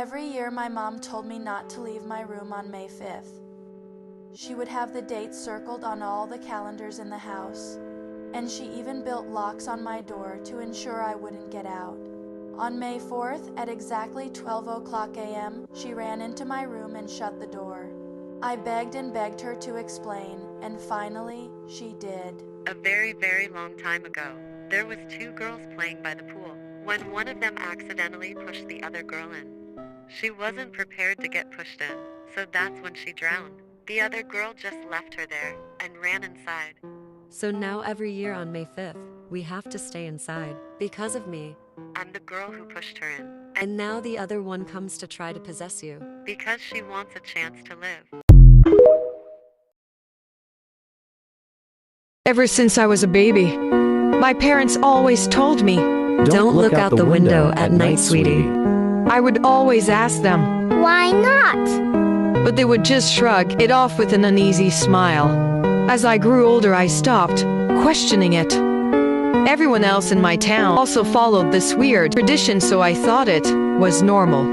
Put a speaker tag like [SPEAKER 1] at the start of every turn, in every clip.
[SPEAKER 1] Every year my mom told me not to leave my room on May 5th. She would have the date circled on all the calendars in the house, and she even built locks on my door to ensure I wouldn't get out. On May 4th, at exactly 12:00 a.m., she ran into my room and shut the door. I begged and begged her to explain, and finally, she did.
[SPEAKER 2] A very, very long time ago, there was two girls playing by the pool when one of them accidentally pushed the other girl in. She wasn't prepared to get pushed in, so that's when she drowned. The other girl just left her there and ran inside.
[SPEAKER 3] So now every year on May 5th, we have to stay inside because of me.
[SPEAKER 2] I'm the girl who pushed her in.
[SPEAKER 3] And now the other one comes to try to possess you.
[SPEAKER 2] Because she wants a chance to live.
[SPEAKER 4] Ever since I was a baby, my parents always told me,
[SPEAKER 3] Don't look out the window at night, sweetie.
[SPEAKER 4] I would always ask them,
[SPEAKER 5] Why not?
[SPEAKER 4] but they would just shrug it off with an uneasy smile. As I grew older, I stopped questioning it. Everyone else in my town also followed this weird tradition, so I thought it was normal.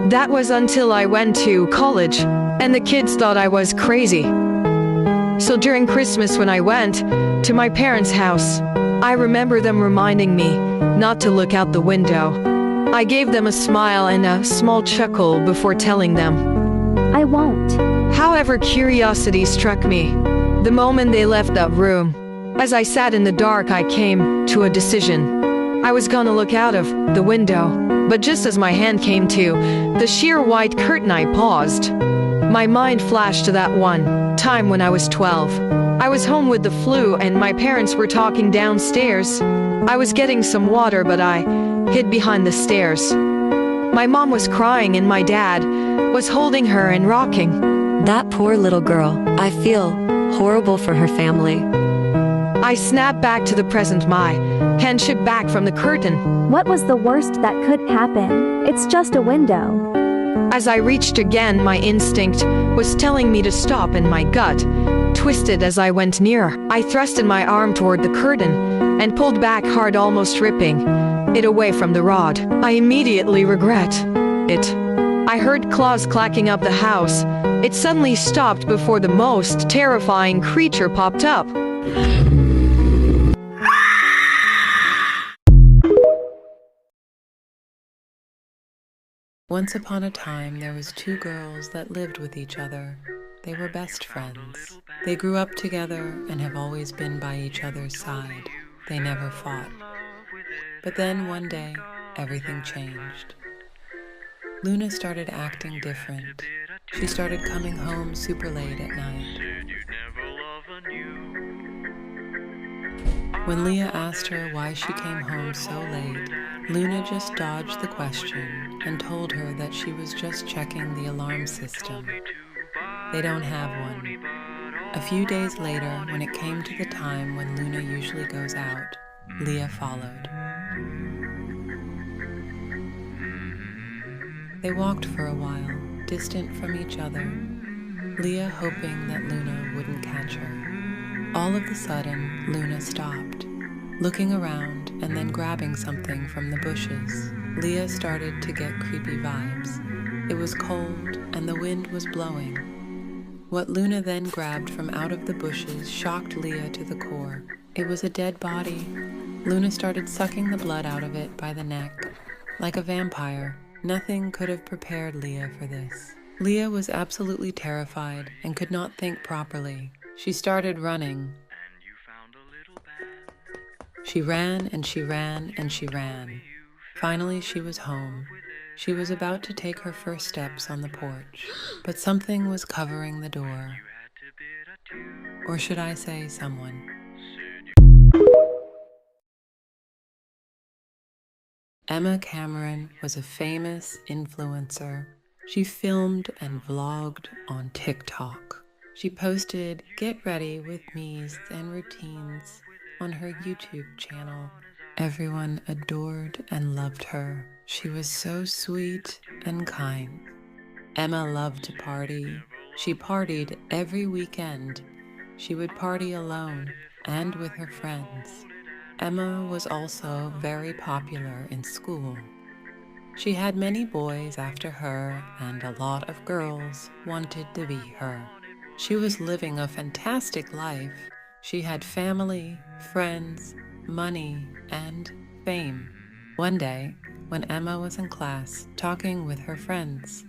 [SPEAKER 4] That was until I went to college, and the kids thought I was crazy. So during Christmas, when I went to my parents' house, I remember them reminding me not to look out the window. I gave them a smile and a small chuckle before telling them,
[SPEAKER 5] I won't.
[SPEAKER 4] However, curiosity struck me the moment they left that room. As I sat in the dark, I came to a decision. I was gonna look out of the window, but just as my hand came to the sheer white curtain, I paused. My mind flashed to that one time when I was 12. I was home with the flu and my parents were talking downstairs. I was getting some water, but I hid behind the stairs. My mom was crying and my dad was holding her and rocking.
[SPEAKER 3] That poor little girl. I feel horrible for her family.
[SPEAKER 4] I snapped back to the present, my hand shipped back from the curtain.
[SPEAKER 5] What was the worst that could happen? It's just a window.
[SPEAKER 4] As I reached again, my instinct was telling me to stop and my gut twisted as I went nearer. I thrusted my arm toward the curtain and pulled back hard, almost ripping it away from the rod. I immediately regret it. I heard claws clacking up the house. It suddenly stopped before the most terrifying creature popped up.
[SPEAKER 6] Once upon a time, there was two girls that lived with each other. They were best friends. They grew up together and have always been by each other's side. They never fought. But then one day, everything changed. Luna started acting different. She started coming home super late at night. When Leah asked her why she came home so late, Luna just dodged the question and told her that she was just checking the alarm system. They don't have one. A few days later, when it came to the time when Luna usually goes out, Leah followed. They walked for a while, distant from each other, Leah hoping that Luna wouldn't catch her. All of a sudden, Luna stopped, looking around and then grabbing something from the bushes. Leah started to get creepy vibes. It was cold and the wind was blowing. What Luna then grabbed from out of the bushes shocked Leah to the core. It was a dead body. Luna started sucking the blood out of it by the neck. Like a vampire, nothing could have prepared Leah for this. Leah was absolutely terrified and could not think properly. She started running. She ran and she ran and she ran. Finally, she was home. She was about to take her first steps on the porch, but something was covering the door. Or should I say someone? Emma Cameron was a famous influencer. She filmed and vlogged on TikTok. She posted get ready with me's and routines on her YouTube channel. Everyone adored and loved her. She was so sweet and kind. Emma loved to party. She partied every weekend. She would party alone and with her friends. Emma was also very popular in school. She had many boys after her, and a lot of girls wanted to be her. She was living a fantastic life. She had family, friends, money, and fame. One day, when Emma was in class talking with her friends,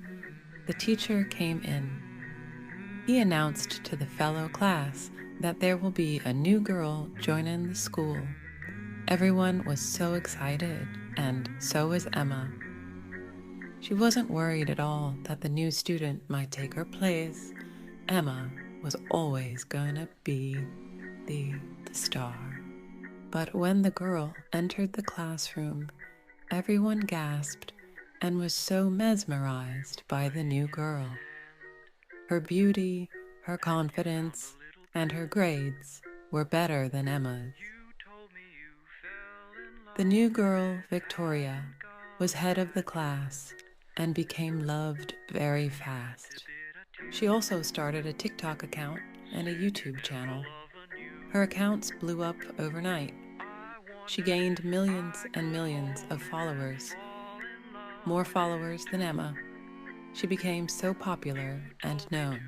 [SPEAKER 6] the teacher came in. He announced to the fellow class that there will be a new girl joining the school. Everyone was so excited, and so was Emma. She wasn't worried at all that the new student might take her place. Emma was always gonna be the star. But when the girl entered the classroom, everyone gasped and was so mesmerized by the new girl. Her beauty, her confidence, and her grades were better than Emma's. The new girl, Victoria, was head of the class and became loved very fast. She also started a TikTok account and a YouTube channel. Her accounts blew up overnight. She gained millions and millions of followers, more followers than Emma. She became so popular and known.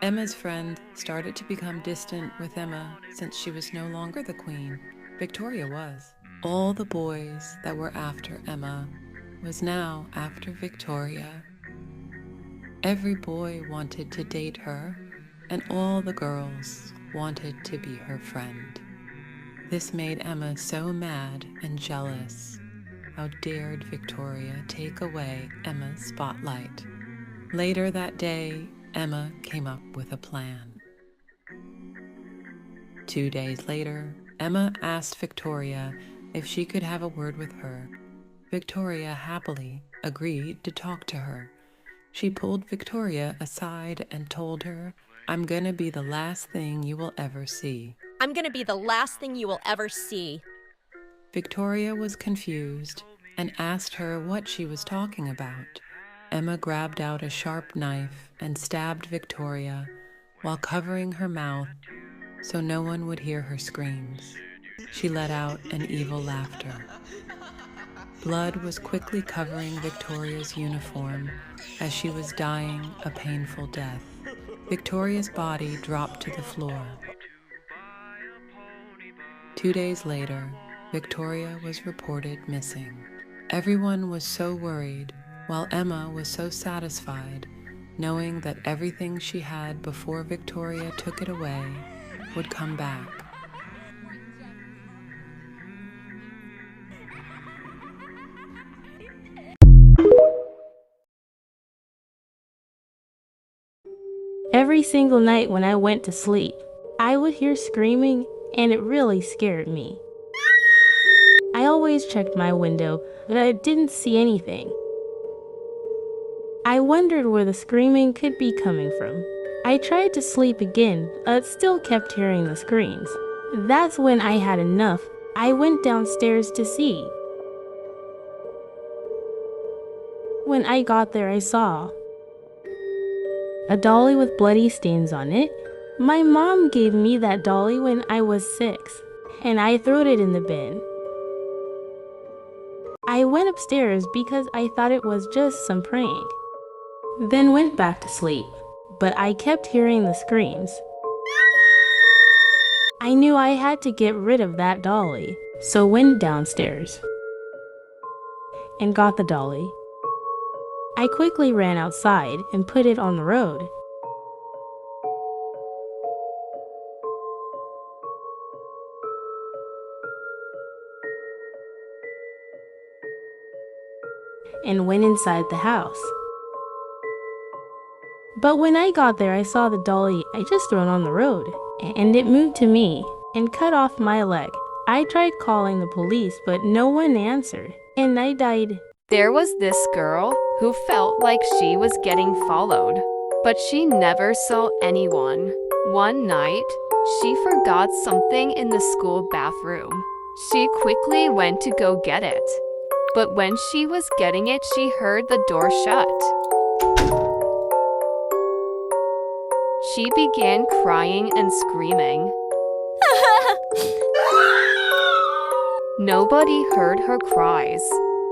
[SPEAKER 6] Emma's friend started to become distant with Emma since she was no longer the queen. Victoria was. All the boys that were after Emma was now after Victoria. Every boy wanted to date her, and all the girls wanted to be her friend. This made Emma so mad and jealous. How dared Victoria take away Emma's spotlight? Later that day, Emma came up with a plan. 2 days later, Emma asked Victoria if she could have a word with her. Victoria happily agreed to talk to her. She pulled Victoria aside and told her, "I'm gonna be the last thing you will ever see."
[SPEAKER 7] I'm gonna be the last thing you will ever see.
[SPEAKER 6] Victoria was confused and asked her what she was talking about. Emma grabbed out a sharp knife and stabbed Victoria while covering her mouth so no one would hear her screams. She let out an evil laughter. Blood was quickly covering Victoria's uniform as she was dying a painful death. Victoria's body dropped to the floor. 2 days later, Victoria was reported missing. Everyone was so worried, while Emma was so satisfied, knowing that everything she had before Victoria took it away would come back.
[SPEAKER 8] Every single night when I went to sleep, I would hear screaming, and it really scared me. I always checked my window, but I didn't see anything. I wondered where the screaming could be coming from. I tried to sleep again, but still kept hearing the screams. That's when I had enough. I went downstairs to see. When I got there, I saw a dolly with bloody stains on it. My mom gave me that dolly when I was 6, and I threw it in the bin. I went upstairs because I thought it was just some prank. Then went back to sleep, but I kept hearing the screams. I knew I had to get rid of that dolly, so went downstairs and got the dolly. I quickly ran outside and put it on the road. And went inside the house. But when I got there, I saw the dolly I just thrown on the road, and it moved to me and cut off my leg. I tried calling the police, but no one answered, and I died.
[SPEAKER 9] There was this girl who felt like she was getting followed, but she never saw anyone. One night, she forgot something in the school bathroom. She quickly went to go get it. But when she was getting it, she heard the door shut. She began crying and screaming. Nobody heard her cries.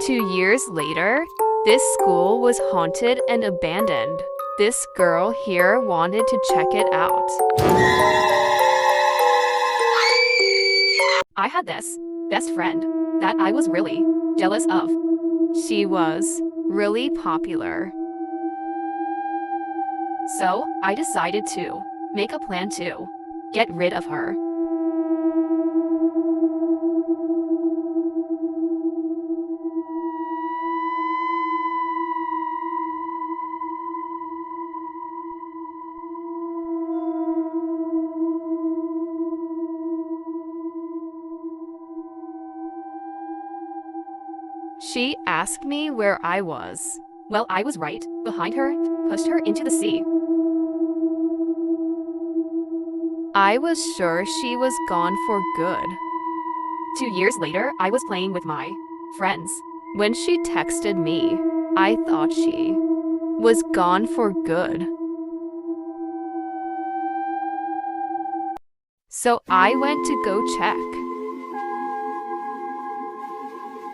[SPEAKER 9] 2 years later, this school was haunted and abandoned. This girl here wanted to check it out. I had this best friend that I was really jealous of. She was really popular. So I decided to make a plan to get rid of her. She asked me where I was. Well, I was right behind her, pushed her into the sea. I was sure she was gone for good. 2 years later, I was playing with my friends. When she texted me, I thought she was gone for good. So I went to go check.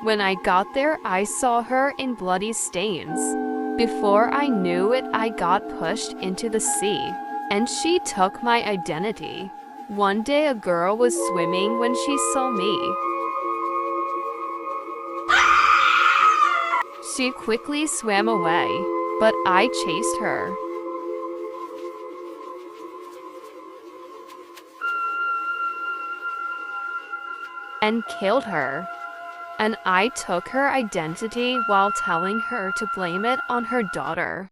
[SPEAKER 9] When I got there, I saw her in bloody stains. Before I knew it, I got pushed into the sea, and she took my identity. One day, a girl was swimming when she saw me. She quickly swam away, but I chased her. And killed her. And I took her identity while telling her to blame it on her daughter.